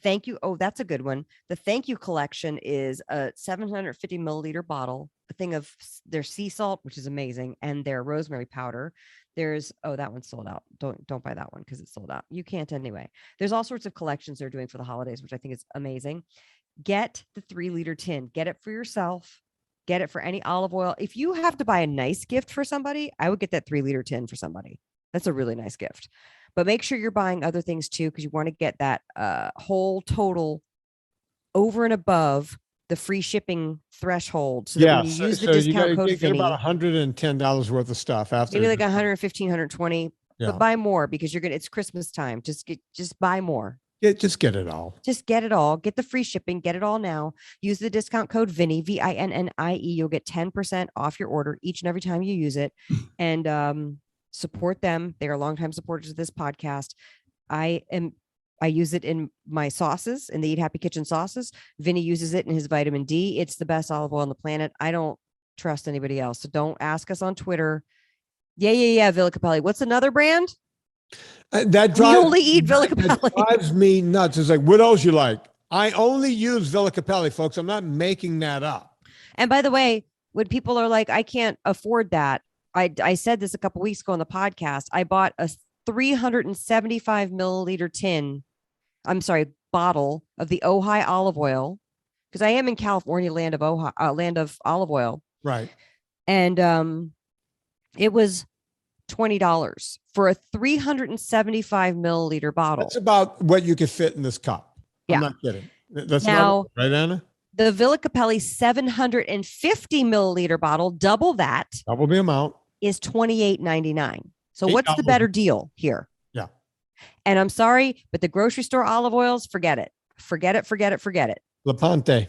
S2: thank you. Oh, that's a good one. The thank you collection is a 750 milliliter bottle, a thing of their sea salt, which is amazing, and their rosemary powder. There's, that one's sold out. Don't buy that one because it's sold out. You can't anyway. There's all sorts of collections they're doing for the holidays, which I think is amazing. Get the 3-liter tin. Get it for yourself. Get it for any olive oil. If you have to buy a nice gift for somebody, I would get that 3-liter tin for somebody. That's a really nice gift. But make sure you're buying other things too, because you want to get that whole total over and above the free shipping threshold. So that when you use the discount code Vinny,
S1: about $110 worth of stuff after.
S2: Maybe like 115, 120. Yeah. But buy more because it's Christmas time. Just buy more.
S1: Just get it all.
S2: Just get it all. Get the free shipping. Get it all now. Use the discount code Vinnie, VINNIE. You'll get 10% off your order each and every time you use it. And support them. They are longtime supporters of this podcast. I use it in my sauces, in the Eat Happy Kitchen sauces. Vinnie uses it in his vitamin D. It's the best olive oil on the planet. I don't trust anybody else. So don't ask us on Twitter. Yeah. Villa Cappelli. What's another brand?
S1: That drives,
S2: we only eat Villa Cappelli.
S1: That drives me nuts. It's like, what else you like? I only use Villa Cappelli, folks. I'm not making that up.
S2: And by the way, when people are like, I can't afford that. I said this a couple weeks ago on the podcast. I bought a 375 milliliter bottle of the Ojai olive oil, because I am in California, land of olive oil.
S1: Right.
S2: And it was $20 for a 375 milliliter bottle.
S1: That's about what you could fit in this cup.
S2: Yeah.
S1: I'm not kidding. That's
S2: now,
S1: right, Anna?
S2: The Villa Cappelli 750 milliliter bottle, double that.
S1: Double the amount.
S2: Is $28.99. So
S1: $8.
S2: what's the better deal here?
S1: Yeah.
S2: And I'm sorry, but the grocery store olive oils, forget it. Forget it.
S1: Lampante.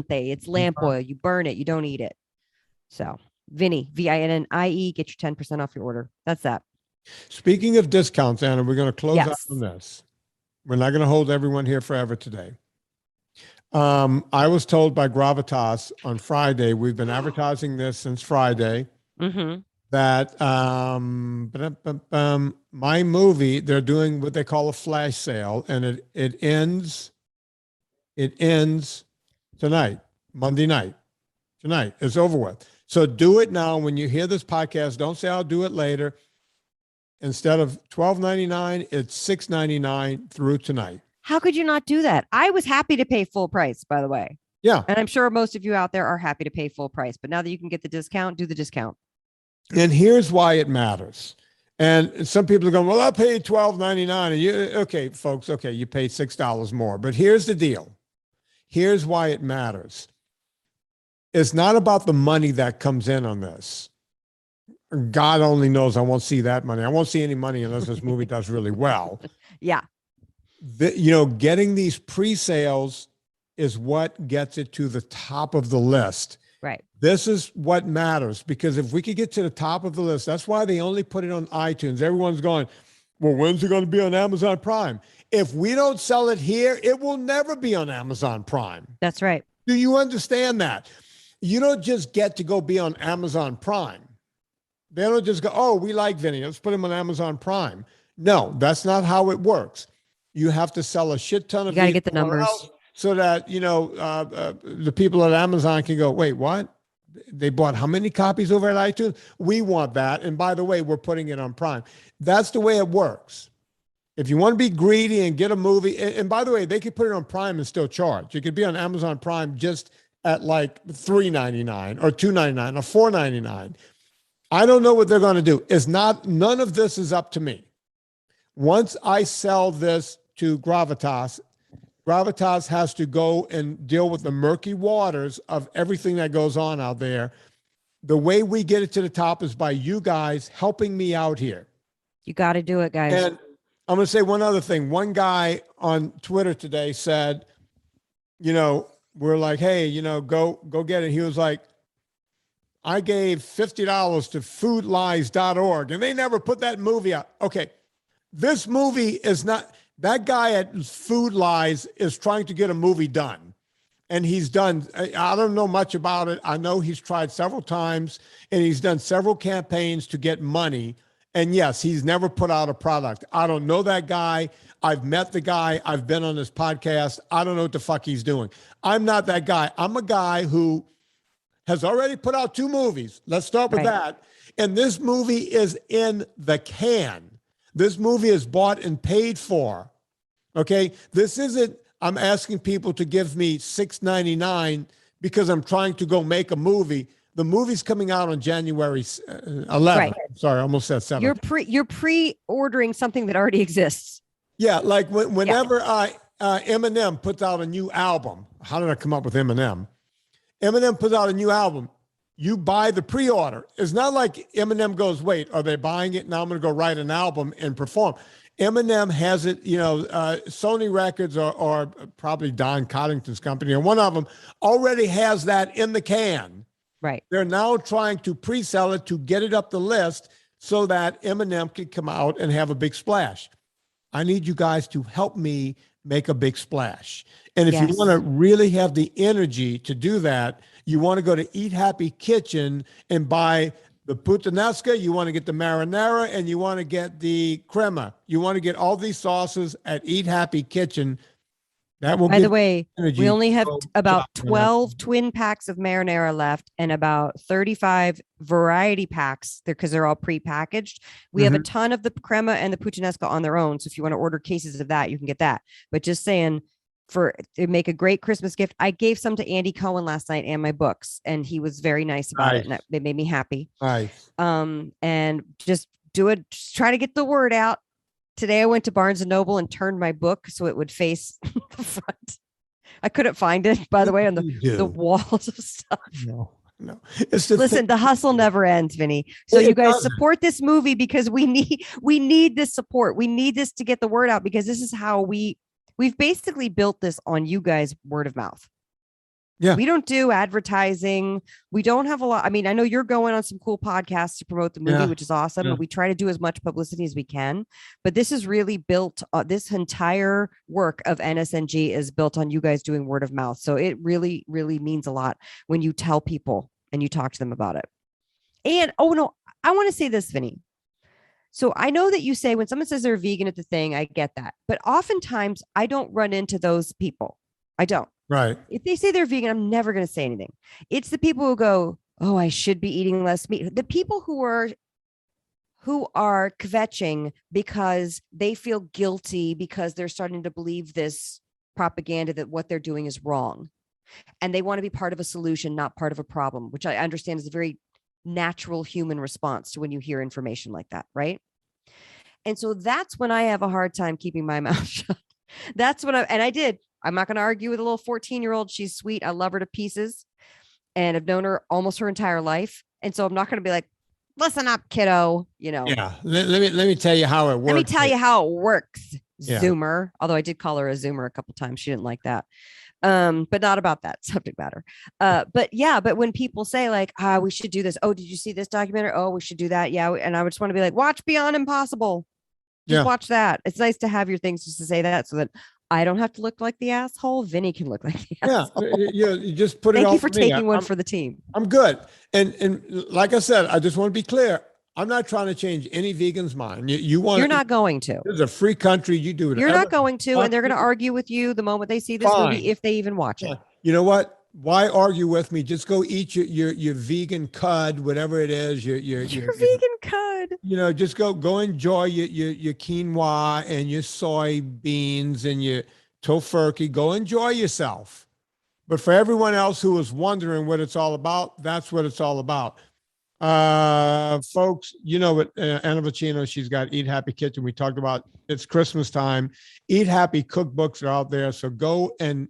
S2: It's lamp oil. You burn it. You don't eat it. So Vinnie, VINNIE, get your 10% off your order. That's that.
S1: Speaking of discounts, Anna, we're going to close out
S2: Yes.
S1: on this. We're not going to hold everyone here forever today. I was told by Gravitas on Friday, we've been advertising this since Friday, that my movie, they're doing what they call a flash sale, and it ends tonight, Monday night. Tonight, it's over with. So do it now. When you hear this podcast, don't say I'll do it later. Instead of $12.99, it's $6.99 through tonight.
S2: How could you not do that? I was happy to pay full price, by the way.
S1: Yeah.
S2: And I'm sure most of you out there are happy to pay full price. But now that you can get the discount, do the discount.
S1: And here's why it matters. And some people are going, well, I paid $12.99. And you, okay, folks, okay, you paid $6 more. But here's the deal. Here's why it matters. It's not about the money that comes in on this. God only knows I won't see that money. I won't see any money unless this movie does really well.
S2: Yeah.
S1: Getting these pre-sales is what gets it to the top of the list.
S2: Right.
S1: This is what matters, because if we could get to the top of the list, that's why they only put it on iTunes. Everyone's going, well, when's it going to be on Amazon Prime? If we don't sell it here, it will never be on Amazon Prime.
S2: That's right.
S1: Do you understand that? You don't just get to go be on Amazon Prime. They don't just go, oh, we like Vinnie, let's put him on Amazon Prime. No, that's not how it works. You have to sell a shit ton of.
S2: You got to get the numbers
S1: so that, the people at Amazon can go, wait, what? They bought how many copies over at iTunes? We want that. And by the way, we're putting it on Prime. That's the way it works. If you want to be greedy and get a movie, and by the way, they could put it on Prime and still charge. You could be on Amazon Prime just at like $3.99 or $2.99 or $4.99. I don't know what they're going to do. None of this is up to me. Once I sell this to Gravitas has to go and deal with the murky waters of everything that goes on out there. The way we get it to the top is by you guys helping me out here.
S2: You got to do it, guys.
S1: And I'm going to say one other thing. One guy on Twitter today said, we're like, hey, go get it. He was like, I gave $50 to foodlies.org and they never put that movie out. Okay. This movie is not, that guy at Food Lies is trying to get a movie done. And he's done, I don't know much about it. I know he's tried several times and he's done several campaigns to get money. And yes, he's never put out a product. I don't know that guy. I've met the guy. I've been on his podcast. I don't know what the fuck he's doing. I'm not that guy. I'm a guy who has already put out 2 movies. Let's start with that. And this movie is in the can. This movie is bought and paid for. Okay. This isn't, I'm asking people to give me $6.99 because I'm trying to go make a movie. The movie's coming out on January 11th. Right. Sorry, I almost said 7th.
S2: You're pre-ordering something that already exists.
S1: Yeah. Like whenever Eminem puts out a new album, how did I come up with Eminem? Eminem puts out a new album. You buy the pre-order. It's not like Eminem goes, wait, are they buying it? Now I'm going to go write an album and perform. Eminem has it, Sony Records or probably Don Coddington's company, and one of them already has that in the can.
S2: Right.
S1: They're now trying to pre-sell it to get it up the list so that Eminem can come out and have a big splash. I need you guys to help me make a big splash. And if you want to really have the energy to do that, you want to go to Eat Happy Kitchen and buy the puttanesca, you want to get the marinara, and you want to get the crema. You want to get all these sauces at Eat Happy Kitchen. That will.
S2: By the way, we only have about 12 twin packs of marinara left and about 35 variety packs because they're all pre-packaged. We have a ton of the crema and the puttanesca on their own. So if you want to order cases of that, you can get that. But just saying, to make a great Christmas gift, I gave some to Andy Cohen last night and my books, and he was very nice about it, and it made me happy.
S1: Nice.
S2: And just do it. Just try to get the word out. Today I went to Barnes and Noble and turned my book so it would face the front. I couldn't find it, by the way, on the walls of stuff.
S1: No.
S2: Listen, the hustle never ends, Vinny. So you guys support this movie because we need this support. We need this to get the word out, because this is how we've basically built this on you guys' word of mouth.
S1: Yeah.
S2: We don't do advertising. We don't have a lot. I mean, I know you're going on some cool podcasts to promote the movie, which is awesome. But we try to do as much publicity as we can. But this is really built, this entire work of NSNG is built on you guys doing word of mouth. So it really, really means a lot when you tell people and you talk to them about it. And, I want to say this, Vinny. So I know that you say when someone says they're vegan at the thing, I get that. But oftentimes I don't run into those people. I don't.
S1: Right.
S2: If they say they're vegan, I'm never going to say anything. It's the people who go, oh, I should be eating less meat. The people who are kvetching because they feel guilty because they're starting to believe this propaganda that what they're doing is wrong. And they want to be part of a solution, not part of a problem, which I understand is a very natural human response to when you hear information like that. Right. And so that's when I have a hard time keeping my mouth shut. That's what I'm not going to argue with a little 14-year-old. She's sweet. I love her to pieces and I've known her almost her entire life. And so I'm not going to be like, listen up, kiddo,
S1: Yeah. Let me tell you how it works.
S2: Let me tell you how it works. Zoomer. Although I did call her a Zoomer a couple of times. She didn't like that. But not about that subject matter. But when people say like, we should do this. Oh, did you see this documentary? Oh, we should do that. Yeah. And I would just want to be like, watch Beyond Impossible. Just watch that. It's nice to have your things just to say that so that I don't have to look like the asshole. Vinny can look like the asshole.
S1: You just put it
S2: Thank
S1: all
S2: you for taking one
S1: I'm,
S2: for the team.
S1: I'm good. And like I said, I just want to be clear. I'm not trying to change any vegan's mind. You're
S2: not going to.
S1: This is a free country. You do it.
S2: You're not going to, and they're going to argue with you the moment they see this movie, if they even watch it.
S1: You know what? Why argue with me? Just go eat your vegan cud, whatever it is. Your
S2: vegan cud.
S1: Just go enjoy your quinoa and your soybeans and your tofurkey. Go enjoy yourself. But for everyone else who is wondering what it's all about, that's what it's all about. Folks, what Anna Vocino, she's got Eat Happy Kitchen. We talked about it's Christmas time. Eat Happy cookbooks are out there. So go and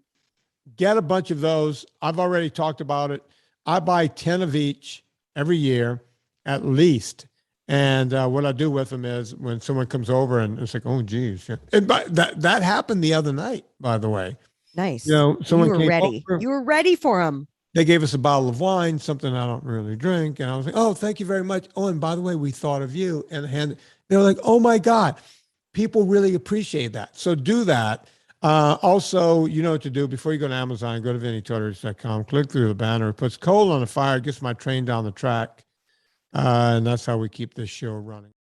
S1: get a bunch of those. I've already talked about it. I buy 10 of each every year, at least. And what I do with them is when someone comes over and it's like, oh, geez. And that happened the other night, by the way.
S2: Nice.
S1: Someone
S2: you were ready. You were ready for them.
S1: They gave us a bottle of wine, something I don't really drink. And I was like, oh, thank you very much. Oh, and by the way, we thought of you. And they were like, oh, my God. People really appreciate that. So do that. Also, you know what to do. Before you go to Amazon, go to VinnieTotters.com, click through the banner. It puts coal on the fire, gets my train down the track. And that's how we keep this show running.